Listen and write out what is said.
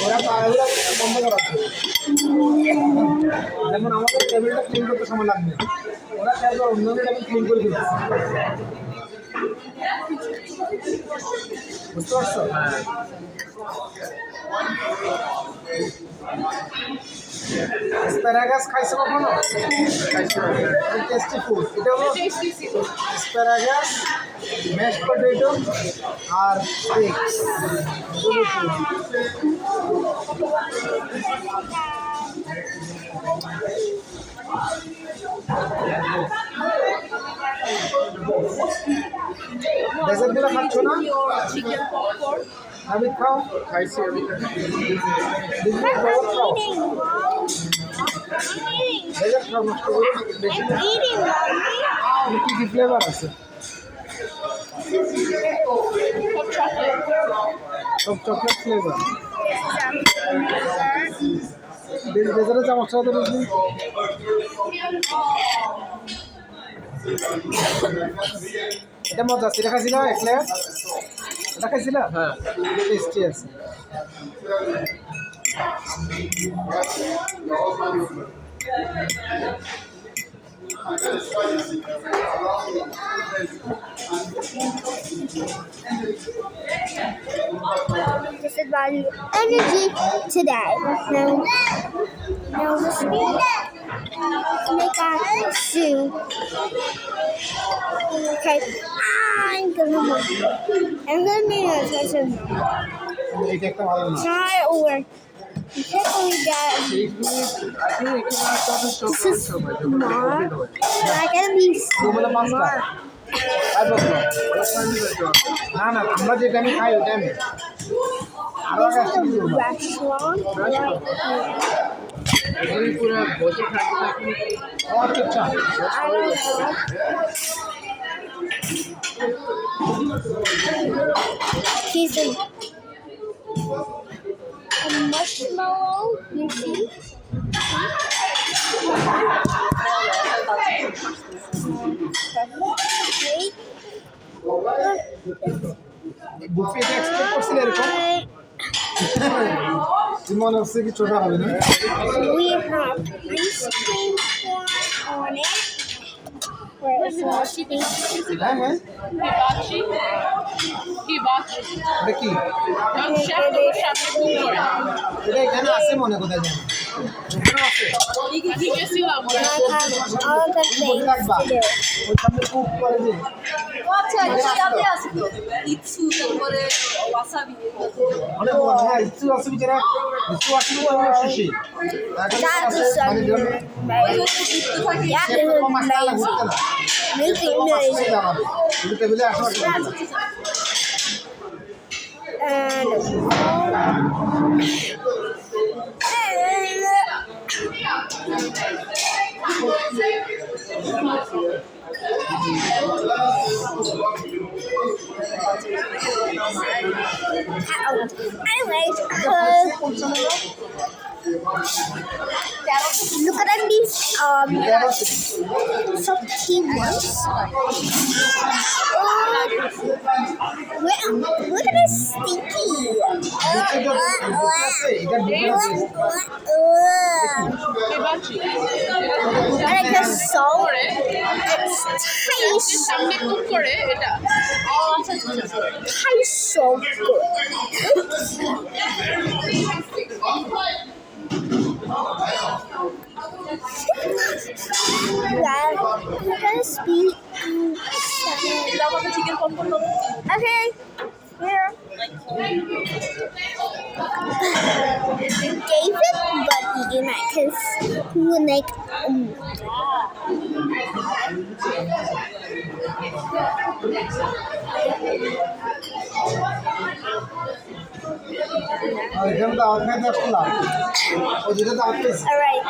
ওরা পায়গুলো বন্ধ করা আছে। যেমন আমাদের টেবিলটা ক্লিন করতে সময় লাগবে, ওরা টেবিল অন্য টেবিল ক্লিন করে দিচ্ছে। বুঝতে পারছো? অ্যাসপারাগাস খাইছো কখনো? Tasty food. এটা হলো অ্যাসপারাগাস, ম্যাশ পটেটো আর এগস। ডেজার্টগুলো খাচ্ছ না? আমি খাও, খাইছি আমি। ডেজার্ট খাও, নষ্ট করে বেশি। কি কি ফ্লেভার আছে? সব চকলেট ফ্লেভার। ডেজার্টের চামচটা তো বুঝলি। এটা মজা আছে, এটা খাইছিল একলে? এটা খাইছিল? হ্যাঁ, টেস্টি আছে। This is my energy today. Now just make our soup. Okay, I'm gonna need a session. এটা একটা ভালো না। Try or carefully that this is smart. Like at least দুবেলা পাঁচটা। আর বলতো না না, আমরা যেটা আমি খাই ওটা আমি আরো আগে this is a restaurant right here. পুরো বসে থাকতে আচ্ছা I don't know. He's a marshmallow, you see? Okay. বুফেটা এক্সপেক্ট করছিলে এরকম? কি মনে হচ্ছে কি ছোট হবে না? We have ice cream on it. Where is the হ্যাঁ হ্যাঁ, Hibachi. এটা কি? শেফের সামনে কুক করে। এটা এখানে আছে মনে কোথায় জানি। এখানে আছে। আমি গেছিলাম I have all the things রাখবা। to do. ওই সামনে কুক করে যে। আচ্ছা এটা সামনে আছে তো ইৎসু তারপরে ওয়াসাবি অনেক বড়, হ্যাঁ ইচ্ছু আছে বিচারা। ইচ্ছু আসলে তো আমরা খুশি। That is so amazing. That is amazing. Amazing. টেবিলে আসা Anyways, look at these some teamworks. Look at this stinky. Hibachi. And it is so it's সামনে কুক করে এটা। tastes so good. Yeah, we're gonna speak. আমাকে chicken popcorn Okay, here. David, but he might because he would like. এখানে তো আওয়াজ নাই আসলাম, ও যেটা তো আসছে। All right,